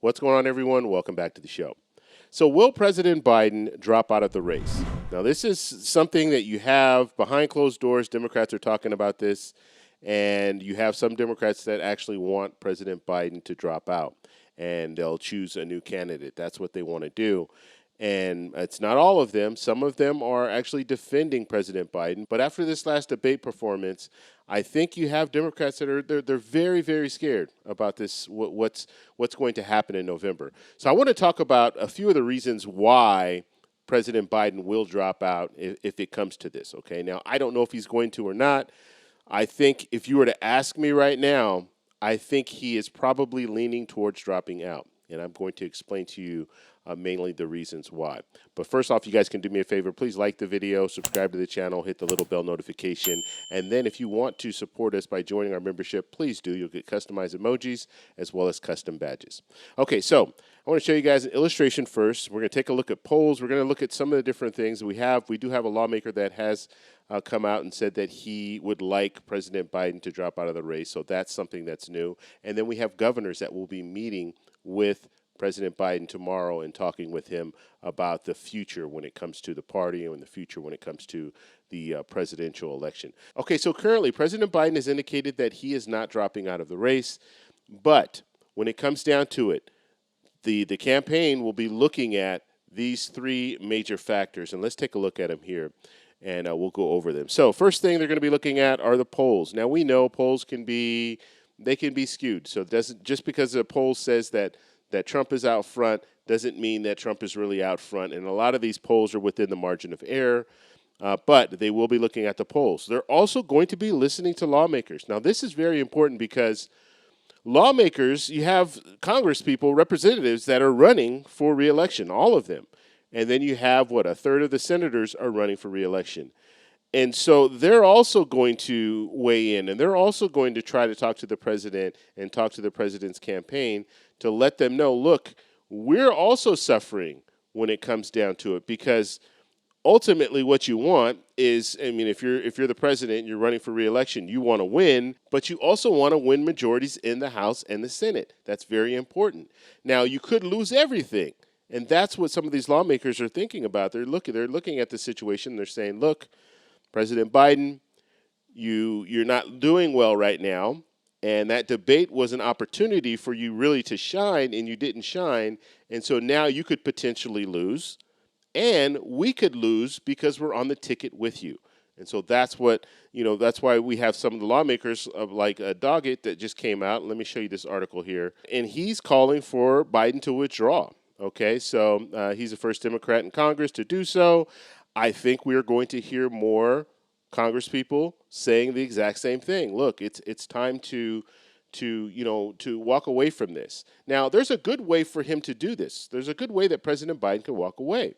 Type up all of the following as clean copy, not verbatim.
What's going on, everyone? Welcome back to the show. So, will President Biden drop out of the race? Now, this is something that you have behind closed doors. Democrats are talking about this, and you have some Democrats that actually want President Biden to drop out, and they'll choose a new candidate. That's what they want to do. And it's not all of them. Some of them are actually defending President Biden. But after this last debate performance, I think you have Democrats that are they're very, very scared about this, what's going to happen in November. So I want to talk about a few of the reasons why President Biden will drop out if it comes to this. Okay, now I don't know if he's going to or not. I think if you were to ask me right now, I think he is probably leaning towards dropping out. And I'm going to explain to you mainly the reasons why. But first off, you guys can do me a favor. Please like the video, subscribe to the channel, hit the little bell notification. And then if you want to support us by joining our membership, please do. You'll get customized emojis as well as custom badges. Okay, so I want to show you guys an illustration first. We're going to take a look at polls. We're going to look at some of the different things we have. We do have a lawmaker that has come out and said that he would like President Biden to drop out of the race. So that's something that's new. And then we have governors that will be meeting with President Biden tomorrow and talking with him about the future when it comes to the party and the future when it comes to the presidential election. Okay, so currently President Biden has indicated that he is not dropping out of the race, but when it comes down to it, the campaign will be looking at these three major factors, and let's take a look at them here, and we'll go over them. So first thing they're going to be looking at are the polls. Now we know polls can be skewed, so it doesn't just because the poll says that Trump is out front doesn't mean that Trump is really out front. And a lot of these polls are within the margin of error, but they will be looking at the polls. They're also going to be listening to lawmakers. Now, this is very important because lawmakers, you have Congress people, representatives that are running for re-election, all of them. And then you have, a third of the senators are running for re-election. And so they're also going to weigh in, and they're also going to try to talk to the president and talk to the president's campaign to let them know, look, we're also suffering when it comes down to it, because ultimately what you want is, if you're the president, you're running for re-election, you want to win, but you also want to win majorities in the House and the Senate. That's very important. Now, you could lose everything, and that's what some of these lawmakers are thinking about. They're looking at the situation. They're saying, look, President Biden, you're not doing well right now, and that debate was an opportunity for you really to shine, and you didn't shine, and so now you could potentially lose, and we could lose because we're on the ticket with you. And so that's what, that's why we have some of the lawmakers like Doggett that just came out. Let me show you this article here. And he's calling for Biden to withdraw. Okay, so he's the first Democrat in Congress to do so. I think we are going to hear more Congress people saying the exact same thing. Look, it's time to walk away from this. Now, there's a good way for him to do this. There's a good way that President Biden can walk away.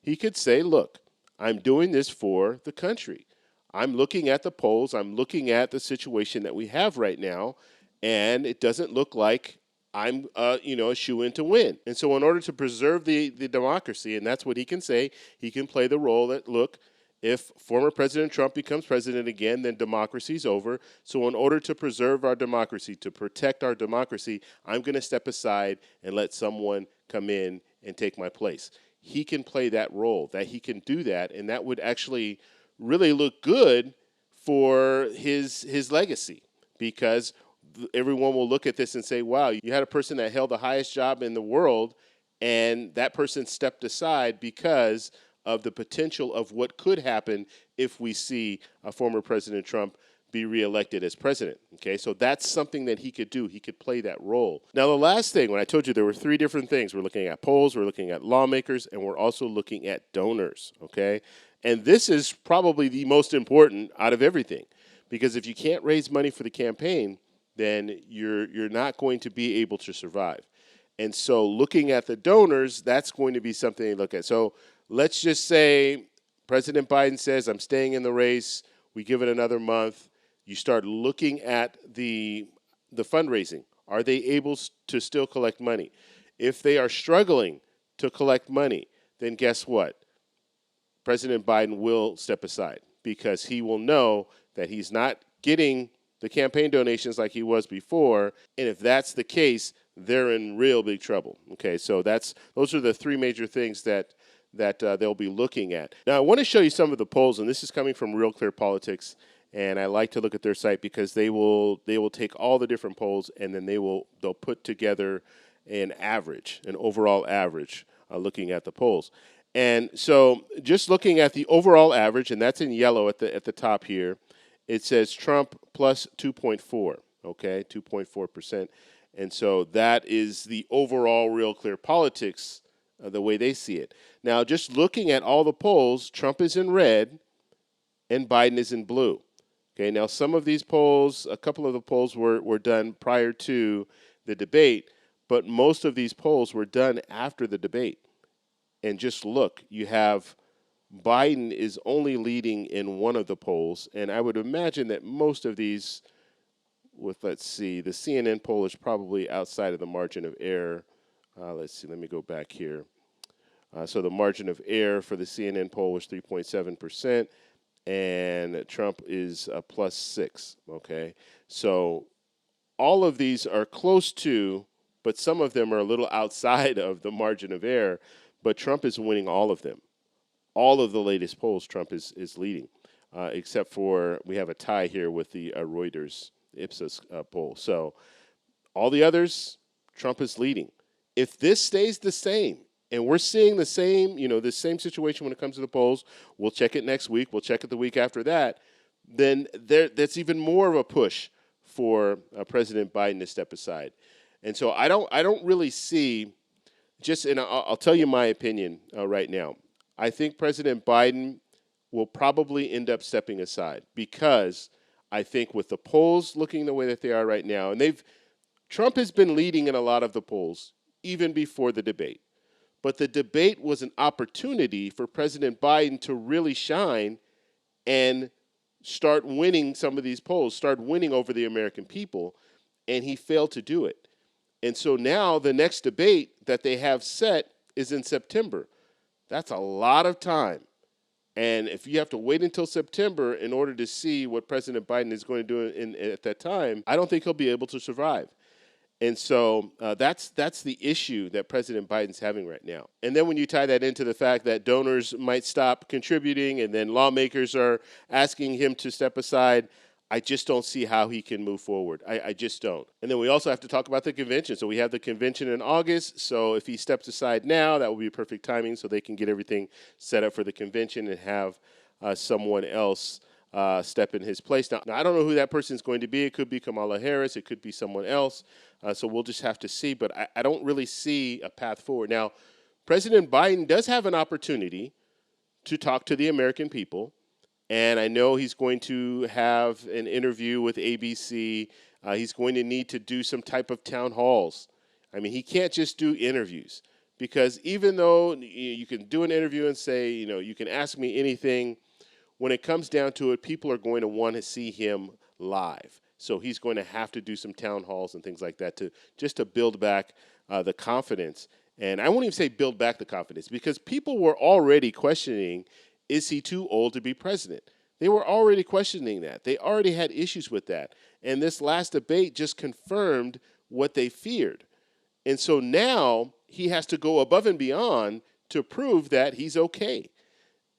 He could say, look, I'm doing this for the country. I'm looking at the polls. I'm looking at the situation that we have right now, and it doesn't look like I'm, a shoo-in to win. And so in order to preserve the democracy, and that's what he can say, he can play the role that, look, if former President Trump becomes president again, then democracy's over. So in order to preserve our democracy, to protect our democracy, I'm going to step aside and let someone come in and take my place. He can play that role, that he can do that, and that would actually really look good for his legacy, because everyone will look at this and say, wow, you had a person that held the highest job in the world, and that person stepped aside because of the potential of what could happen if we see former President Trump be reelected as president. Okay, so that's something that he could do. He could play that role. Now, the last thing, when I told you there were three different things, we're looking at polls, we're looking at lawmakers, and we're also looking at donors. Okay, and this is probably the most important out of everything, because if you can't raise money for the campaign, then you're not going to be able to survive. And so looking at the donors, that's going to be something to look at. So let's just say President Biden says, I'm staying in the race. We give it another month. You start looking at the fundraising. Are they able to still collect money? If they are struggling to collect money, then guess what? President Biden will step aside, because he will know that he's not getting the campaign donations like he was before. And if that's the case, they're in real big trouble. Okay, so those are the three major things that they'll be looking at. Now, I want to show you some of the polls, and this is coming from Real Clear Politics, and I like to look at their site because they will take all the different polls and then they'll put together an overall average, looking at the polls. And so, just looking at the overall average, and that's in yellow at the top here, it says Trump plus 2.4. Okay, 2.4%, and so that is the overall Real Clear Politics, the way they see it. Now, just looking at all the polls, Trump is in red and Biden is in blue. Okay, now some of these polls, a couple of the polls were done prior to the debate, but most of these polls were done after the debate. And just look, you have Biden is only leading in one of the polls, and I would imagine that most of these, let's see, the CNN poll is probably outside of the margin of error. Let's see, let me go back here. So the margin of error for the CNN poll was 3.7%, and Trump is plus 6, okay? So all of these are close to, but some of them are a little outside of the margin of error, but Trump is winning all of them. All of the latest polls, Trump is leading, except for we have a tie here with the Reuters Ipsos poll. So all the others, Trump is leading. If this stays the same, and we're seeing the same, the same situation when it comes to the polls, we'll check it next week, we'll check it the week after that, then that's even more of a push for President Biden to step aside. And so I don't really see, and I'll tell you my opinion right now. I think President Biden will probably end up stepping aside because I think with the polls looking the way that they are right now, and Trump has been leading in a lot of the polls even before the debate. But the debate was an opportunity for President Biden to really shine and start winning some of these polls, start winning over the American people, and he failed to do it. And so now the next debate that they have set is in September. That's a lot of time. And if you have to wait until September in order to see what President Biden is going to do at that time, I don't think he'll be able to survive. And so that's the issue that President Biden's having right now. And then when you tie that into the fact that donors might stop contributing and then lawmakers are asking him to step aside, I just don't see how he can move forward. I just don't. And then we also have to talk about the convention. So we have the convention in August. So if he steps aside now, that will be perfect timing so they can get everything set up for the convention and have someone else step in his place. Now, I don't know who that person is going to be. It could be Kamala Harris. It could be someone else. So we'll just have to see. But I don't really see a path forward. Now, President Biden does have an opportunity to talk to the American people. And I know he's going to have an interview with ABC. He's going to need to do some type of town halls. I mean, he can't just do interviews. Because even though you can do an interview and say, you can ask me anything, when it comes down to it, people are going to want to see him live. So he's going to have to do some town halls and things like that to build back the confidence. And I won't even say build back the confidence because people were already questioning, is he too old to be president? They were already questioning that. They already had issues with that. And this last debate just confirmed what they feared. And so now he has to go above and beyond to prove that he's okay.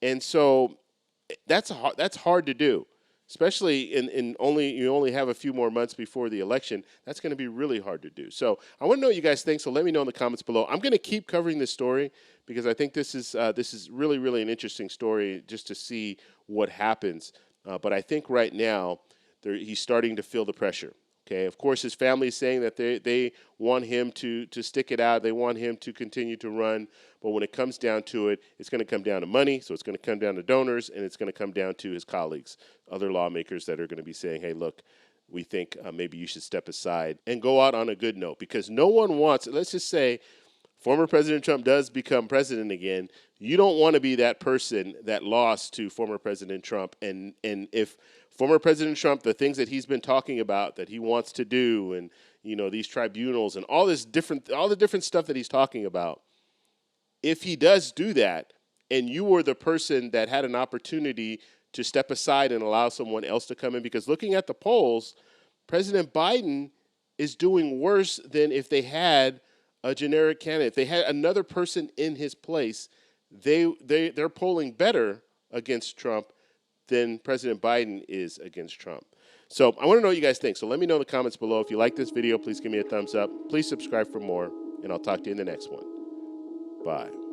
And so that's hard to do, especially you only have a few more months before the election. That's going to be really hard to do. So I want to know what you guys think. So let me know in the comments below. I'm going to keep covering this story because I think this is really, really an interesting story just to see what happens. But I think right now he's starting to feel the pressure. Okay, of course, his family is saying that they want him to stick it out. They want him to continue to run. But when it comes down to it, it's going to come down to money. So it's going to come down to donors, and it's going to come down to his colleagues, other lawmakers that are going to be saying, hey, look, we think maybe you should step aside and go out on a good note. Because no one wants, let's just say, former President Trump does become president again. You don't want to be that person that lost to former President Trump. And if former President Trump, the things that he's been talking about that he wants to do, and these tribunals and all the different stuff that he's talking about, if he does do that, and you were the person that had an opportunity to step aside and allow someone else to come in, because looking at the polls, President Biden is doing worse than if they had a generic candidate. If they had another person in his place, they're polling better against Trump than President Biden is against Trump. So I want to know what you guys think. So let me know in the comments below. If you like this video, please give me a thumbs up. Please subscribe for more, and I'll talk to you in the next one. Bye.